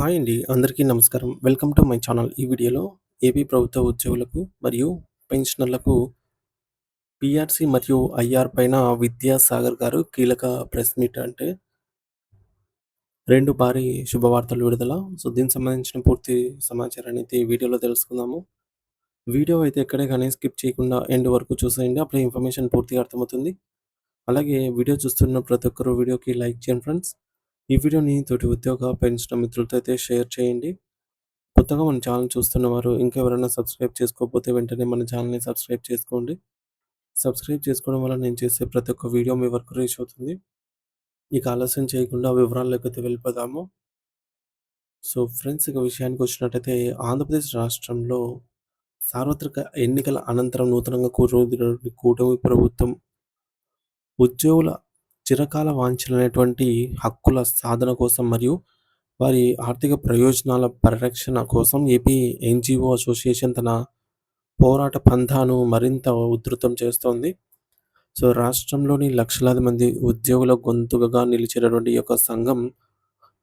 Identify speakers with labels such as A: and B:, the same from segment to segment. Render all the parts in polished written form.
A: Hi అండి. అందరికీ నమస్కారం. Welcome to my channel. ఈ వీడియోలో ఏపీ ప్రభుత్వ ఉద్యోగులకు మరియు పెన్షనర్లకు పీఆర్సీ మరియు ఐఆర్ పైన విద్యాసాగర్ గారు కీలక ప్రెస్ మీట్ అంటే 2 భారీ శుభవార్తలు విడుదల. దీనికి సంబంధించిన పూర్తి సమాచారాన్ని అయితే ఈ వీడియోలో తెలుసుకుందాము. వీడియో అయితే ఎక్కడే గాని స్కిప్ చేయకుండా ఎండ్ వరకు చూసేయండి. అప్పుడే ఇన్ఫర్మేషన్ పూర్తిగా అర్థమవుతుంది. అలాగే వీడియో చూస్తున్న ప్రతి ఒక్కరు వీడియోకి లైక్ చేయండి ఫ్రెండ్స్. ఈ వీడియోని తోటి ఉద్యోగ, పెన్షనర్ మిత్రులతో అయితే షేర్ చేయండి. కొత్తగా మన ఛానల్ చూస్తున్నవారు ఇంకా ఎవరైనా సబ్స్క్రైబ్ చేసుకోకపోతే వెంటనే మన ఛానల్‌ని సబ్స్క్రైబ్ చేసుకోండి. సబ్స్క్రైబ్ చేసుకోవడం వల్ల నేను చేసే ప్రతి ఒక్క వీడియో మీ వరకు రీచ్ అవుతుంది. ఇక ఆలస్యం చేయకుండా వివరాల్లోకైతే వెళ్ళిపోదాము. ఫ్రెండ్స్, ఇక విషయానికొచ్చినట్టయితే ఆంధ్రప్రదేశ్ రాష్ట్రంలో సార్వత్రిక ఎన్నికల అనంతరం నూతనంగా కూటమి కూటమి ప్రభుత్వం ఉద్యోగుల చిరకాల వాంఛలైనటువంటి హక్కుల సాధన కోసం మరియు వారి ఆర్థిక ప్రయోజనాల పరిరక్షణ కోసం ఏపీ ఎన్‌జీఓ అసోసియేషన్ తన పోరాట పంథాను మరింత ఉధృతం చేస్తోంది. రాష్ట్రంలోని లక్షలాది మంది ఉద్యోగుల గొంతుకగా నిలిచేటటువంటి ఈ యొక్క సంఘం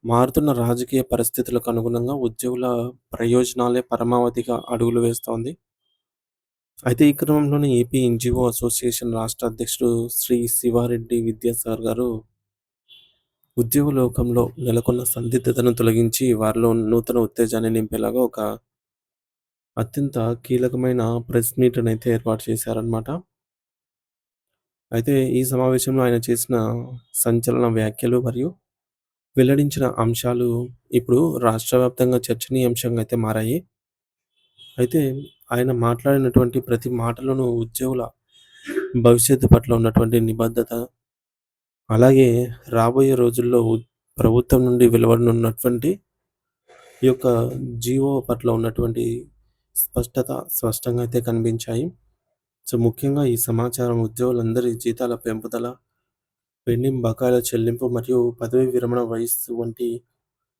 A: మారుతున్న రాజకీయ పరిస్థితులకు అనుగుణంగా ఉద్యోగుల ప్రయోజనాలే పరమావధిగా అడుగులు వేస్తోంది. అయితే ఈ క్రమంలోనే ఏపీ ఎన్‌జీఓ అసోసియేషన్ రాష్ట్ర అధ్యక్షుడు శ్రీ శివారెడ్డి విద్యాసాగర్ గారు ఉద్యోగ లోకంలో నెలకొన్న సందిగ్ధతను తొలగించి వారిలో నూతన ఉత్తేజాన్ని నింపేలాగా ఒక అత్యంత కీలకమైన ప్రెస్ మీట్‌నైతే ఏర్పాటు చేశారనమాట. అయితే ఈ సమావేశంలో ఆయన చేసిన సంచలన వ్యాఖ్యలు మరియు వెల్లడించిన అంశాలు ఇప్పుడు రాష్ట్ర వ్యాప్తంగా చర్చనీయాంశంగా అయితే మారాయి. అయితే ఆయన మాట్లాడినటువంటి ప్రతి మాటలోనూ ఉద్యోగుల భవిష్యత్తు పట్ల ఉన్నటువంటి నిబద్ధత, అలాగే రాబోయే రోజుల్లో ప్రభుత్వం నుండి వెలువడనున్నటువంటి ఈ యొక్క జీవో పట్ల ఉన్నటువంటి స్పష్టంగా అయితే కనిపించాయి. ముఖ్యంగా ఈ సమాచారం ఉద్యోగులందరి జీతాల పెంపుదల, పెండింగ్ బకాయిల చెల్లింపు మరియు పదవీ విరమణ వయస్సు వంటి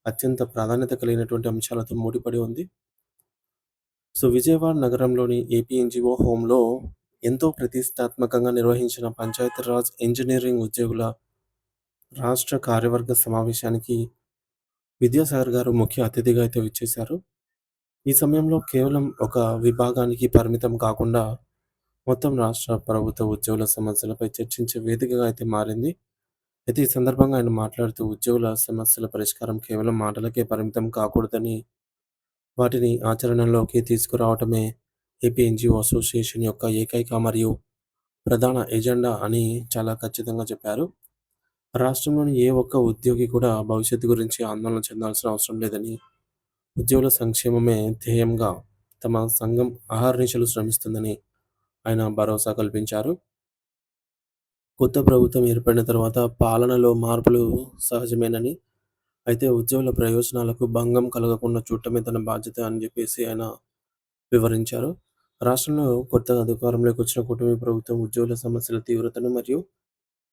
A: అత్యంత ప్రాధాన్యత కలిగినటువంటి అంశాలతో ముడిపడి ఉంది. విజయవాడ నగరంలోని ఏపీ ఎన్‌జీఓ హోమ్‌లో ఎంతో ప్రతిష్టాత్మకంగా నిర్వహించిన పంచాయతీరాజ్ ఇంజనీరింగ్ ఉద్యోగుల రాష్ట్ర కార్యవర్గ సమావేశానికి విద్యాసాగర్ గారు ముఖ్య అతిథిగా అయితే విచ్చేశారు. ఈ సమయంలో కేవలం ఒక విభాగానికి పరిమితం కాకుండా మొత్తం రాష్ట్ర ప్రభుత్వ ఉద్యోగుల సమస్యలపై చర్చించే వేదికగా అయితే మారింది. అయితే ఈ సందర్భంగా ఆయన మాట్లాడుతూ ఉద్యోగుల సమస్యల పరిష్కారం కేవలం మాటలకే పరిమితం కాకూడదని, వాటిని ఆచరణలోకి తీసుకురావటమే ఏపీ ఎన్‌జీఓ అసోసియేషన్ యొక్క ఏకైక మరియు ప్రధాన ఎజెండా అని చాలా ఖచ్చితంగా చెప్పారు. రాష్ట్రంలోని ఏ ఒక్క ఉద్యోగి కూడా భవిష్యత్తు గురించి ఆందోళన చెందాల్సిన అవసరం లేదని, ఉద్యోగుల సంక్షేమమే ధ్యేయంగా తమ సంఘం అహర్నిశలు శ్రమిస్తుందని ఆయన భరోసా కల్పించారు. కొత్త ప్రభుత్వం ఏర్పడిన తర్వాత పాలనలో మార్పులు సహజమేనని, అయితే ఉద్యోగుల ప్రయోజనాలకు భంగం కలగకుండా చూడటమే తన బాధ్యత అని చెప్పేసి ఆయన వివరించారు. రాష్ట్రంలో కొత్తగా అధికారంలోకి వచ్చిన కూటమి ప్రభుత్వం ఉద్యోగుల సమస్యల తీవ్రతను మరియు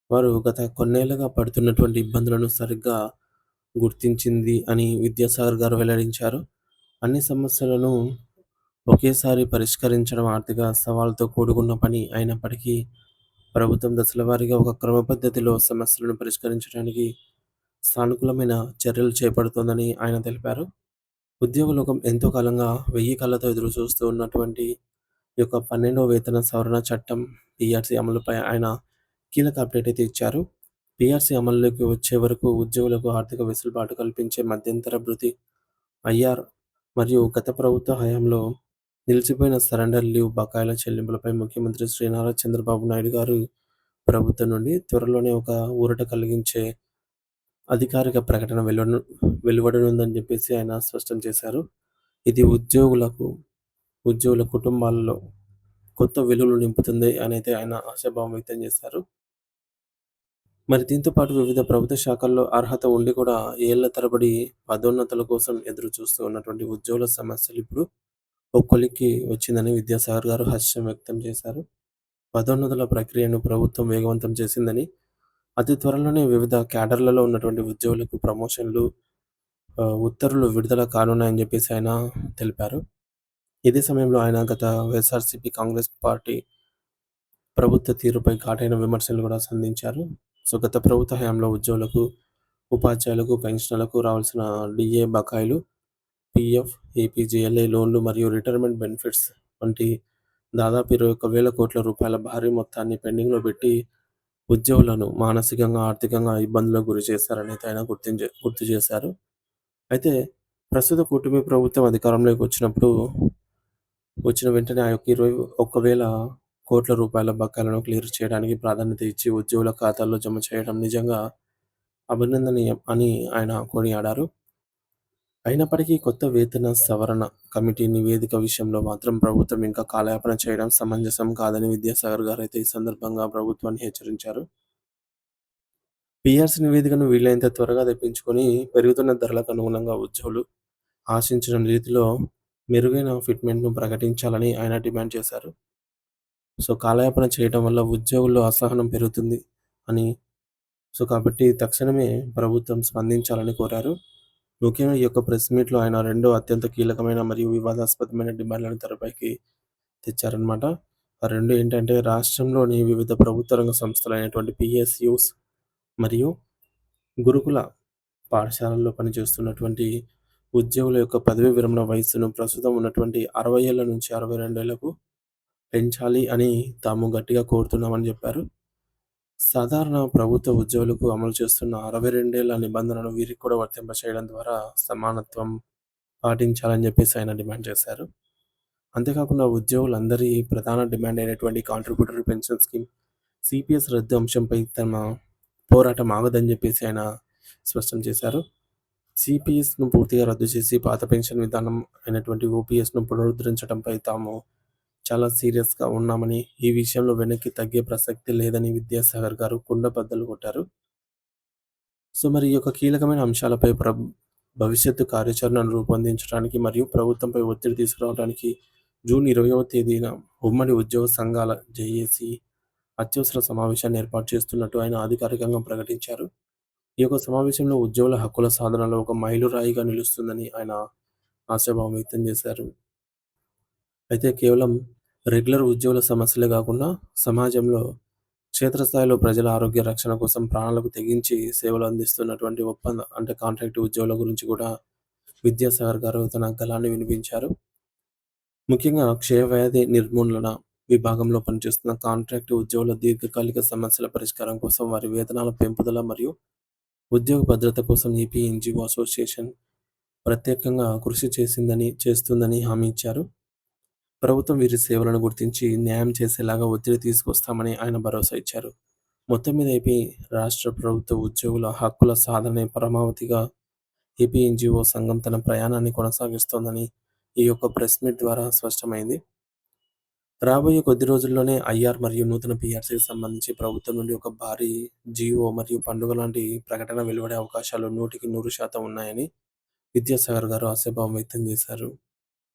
A: వారు గత కొన్నేళ్లుగా పడుతున్నటువంటి ఇబ్బందులను సరిగ్గా గుర్తించింది అని విద్యాసాగర్ గారు వెల్లడించారు. అన్ని సమస్యలను ఒకేసారి పరిష్కరించడం ఆర్థిక సవాలుతో కూడుకున్న పని అయినప్పటికీ, ప్రభుత్వం దశలవారీగా ఒక క్రమ పద్ధతిలో సమస్యలను పరిష్కరించడానికి సానుకూలమైన చర్యలు చేపడుతోందని ఆయన తెలిపారు. ఉద్యోగ లోకం ఎంతో కాలంగా 1000 కళ్ళతో ఎదురు చూస్తూ ఉన్నటువంటి ఈ యొక్క 12వ వేతన సవరణ చట్టం పీఆర్సీ అమలుపై ఆయన కీలక అప్డేట్ అయితే ఇచ్చారు. పీఆర్సీ అమలులోకి వచ్చే వరకు ఉద్యోగులకు ఆర్థిక వెసులుబాటు కల్పించే మధ్యంతర భృతి, ఐఆర్ మరియు గత ప్రభుత్వ హయాంలో నిలిచిపోయిన సరెండర్ లీవ్ బకాయిల చెల్లింపులపై ముఖ్యమంత్రి శ్రీ నారా చంద్రబాబు నాయుడు గారు ప్రభుత్వం నుండి త్వరలోనే ఒక ఊరట కలిగించే అధికారిక ప్రకటన వెలువడనుందని చెప్పేసి ఆయన స్పష్టం చేశారు. ఇది ఉద్యోగుల కుటుంబాలలో కొత్త వెలుగులు నింపుతుంది అనైతే ఆయన ఆశాభావం వ్యక్తం చేశారు. మరి దీంతో పాటు వివిధ ప్రభుత్వ శాఖల్లో అర్హత ఉండి కూడా ఏళ్ల తరబడి పదోన్నతుల కోసం ఎదురు చూస్తూ ఉన్నటువంటి ఉద్యోగుల సమస్యలు ఇప్పుడు ఒక కొలిక్కి వచ్చిందని విద్యాసాగర్ గారు హర్షం వ్యక్తం చేశారు. పదోన్నతుల ప్రక్రియను ప్రభుత్వం వేగవంతం చేసిందని, అతి త్వరలోనే వివిధ క్యాడర్లలో ఉన్నటువంటి ఉద్యోగులకు ప్రమోషన్లు, ఉత్తర్వులు విడుదల కానున్నాయని చెప్పేసి ఆయన తెలిపారు. ఇదే సమయంలో ఆయన గత వైఎస్ఆర్‌సీపీ కాంగ్రెస్ పార్టీ ప్రభుత్వ తీరుపై ఘాటైన విమర్శలు కూడా సంధించారు. గత ప్రభుత్వ హయాంలో ఉద్యోగులకు ఉపాధ్యాయులకు, పెన్షనర్లకు రావాల్సిన డీఏ బకాయిలు, పీఎఫ్, ఏపీజేఎల్ఐ లోన్లు మరియు రిటైర్మెంట్ బెనిఫిట్స్ వంటి దాదాపు 21,000 కోట్ల రూపాయల భారీ మొత్తాన్ని పెండింగ్‌లో పెట్టి ఉద్యోగులను మానసికంగా, ఆర్థికంగా ఇబ్బందులకు గురి చేశారనైతే ఆయన గుర్తు చేశారు. అయితే ప్రస్తుత కూటమి ప్రభుత్వం అధికారంలోకి వచ్చిన వెంటనే ఆ యొక్క 21,000 కోట్ల రూపాయల బకాయిలను క్లియర్ చేయడానికి ప్రాధాన్యత ఇచ్చి ఉద్యోగుల ఖాతాల్లో జమ చేయడం నిజంగా అభినందనీయం అని ఆయన కొనియాడారు. అయినప్పటికీ కొత్త వేతన సవరణ కమిటీ నివేదిక విషయంలో మాత్రం ప్రభుత్వం ఇంకా కాలయాపన చేయడం సమంజసం కాదని విద్యాసాగర్ గారైతే ఈ సందర్భంగా ప్రభుత్వాన్ని హెచ్చరించారు. పీఆర్సీ నివేదికను వీలైనంత త్వరగా తెప్పించుకొని పెరుగుతున్న ధరలకు అనుగుణంగా ఉద్యోగులు ఆశించిన రీతిలో మెరుగైన ఫిట్మెంట్‌ను ప్రకటించాలని ఆయన డిమాండ్ చేశారు. కాలయాపన చేయటం వల్ల ఉద్యోగుల్లో అసహనం పెరుగుతుంది అని, కాబట్టి తక్షణమే ప్రభుత్వం స్పందించాలని కోరారు. ముఖ్యంగా ఈ యొక్క ప్రెస్ మీట్‌లో ఆయన 2 అత్యంత కీలకమైన మరియు వివాదాస్పదమైన డిమాండ్‌లను తెరపైకి తెచ్చారనమాట. ఆ 2 ఏంటంటే రాష్ట్రంలోని వివిధ ప్రభుత్వ రంగ సంస్థలైనటువంటి పీఎస్‌యూస్ మరియు గురుకుల పాఠశాలల్లో పనిచేస్తున్నటువంటి ఉద్యోగుల యొక్క పదవీ విరమణ వయస్సును ప్రస్తుతం ఉన్నటువంటి 60 ఏళ్ల నుంచి 62 ఏళ్లకు పెంచాలి అని తాము గట్టిగా కోరుతున్నామని చెప్పారు. సాధారణ ప్రభుత్వ ఉద్యోగులకు అమలు చేస్తున్న 62 ఏళ్ల నిబంధనను వీరికి కూడా వర్తింపచేయడం ద్వారా సమానత్వం పాటించాలని చెప్పేసి ఆయన డిమాండ్ చేశారు. అంతేకాకుండా ఉద్యోగులందరి ప్రధాన డిమాండ్ అయినటువంటి కాంట్రిబ్యూటరీ పెన్షన్ స్కీమ్, సీపీఎస్ రద్దు అంశంపై తమ పోరాటం ఆగదని చెప్పేసి ఆయన స్పష్టం చేశారు. సీపీఎస్‌ను పూర్తిగా రద్దు చేసి పాత పెన్షన్ విధానం అయినటువంటి ఓపీఎస్‌ను పునరుద్ధరించడంపై తాము చాలా సీరియస్‌గా ఉన్నామని, ఈ విషయంలో వెనక్కి తగ్గే ప్రసక్తి లేదని విద్యాసాగర్ గారు కుండబద్దలు కొట్టారు. మరి ఈ యొక్క కీలకమైన అంశాలపై భవిష్యత్తు కార్యాచరణను రూపొందించడానికి మరియు ప్రభుత్వంపై ఒత్తిడి తీసుకురావడానికి జూన్ 20వ తేదీన ఉమ్మడి ఉద్యోగ సంఘాల జేఏసీ అత్యవసర సమావేశాన్ని ఏర్పాటు చేస్తున్నట్టు ఆయన అధికారికంగా ప్రకటించారు. ఈ యొక్క సమావేశంలో ఉద్యోగుల హక్కుల సాధనలో ఒక మైలురాయిగా నిలుస్తుందని ఆయన ఆశాభావం వ్యక్తం చేశారు. అయితే కేవలం రెగ్యులర్ ఉద్యోగుల సమస్యలే కాకుండా సమాజంలో క్షేత్రస్థాయిలో ప్రజల ఆరోగ్య రక్షణ కోసం ప్రాణాలకు తెగించి సేవలు అందిస్తున్నటువంటి కాంట్రాక్ట్ ఉద్యోగుల గురించి కూడా విద్యాసాగర్ గారు తన గళాన్ని వినిపించారు. ముఖ్యంగా క్షయవ్యాధి నిర్మూలన విభాగంలో పనిచేస్తున్న కాంట్రాక్ట్ ఉద్యోగుల దీర్ఘకాలిక సమస్యల పరిష్కారం కోసం వారి వేతనాల పెంపుదల మరియు ఉద్యోగ భద్రత కోసం ఏపీ ఎన్‌జీఓ అసోసియేషన్ ప్రత్యేకంగా కృషి చేస్తుందని హామీ ఇచ్చారు. ప్రభుత్వం వీరి సేవలను గుర్తించి న్యాయం చేసేలాగా ఒత్తిడి తీసుకొస్తామని ఆయన భరోసా ఇచ్చారు. మొత్తం మీద ఏపీ రాష్ట్ర ప్రభుత్వ ఉద్యోగుల హక్కుల సాధనే పరమావధిగా ఏపీ ఎన్‌జీఓ సంఘం తన ప్రయాణాన్ని కొనసాగిస్తోందని ఈ యొక్క ప్రెస్ మీట్ ద్వారా స్పష్టమైంది. రాబోయే కొద్ది రోజుల్లోనే ఐఆర్ మరియు నూతన పీఆర్సీకి సంబంధించి ప్రభుత్వం నుండి ఒక భారీ జీవో మరియు పండుగ లాంటి ప్రకటన వెలువడే అవకాశాలు 100% ఉన్నాయని విద్యాసాగర్ గారు ఆశాభావం వ్యక్తం చేశారు.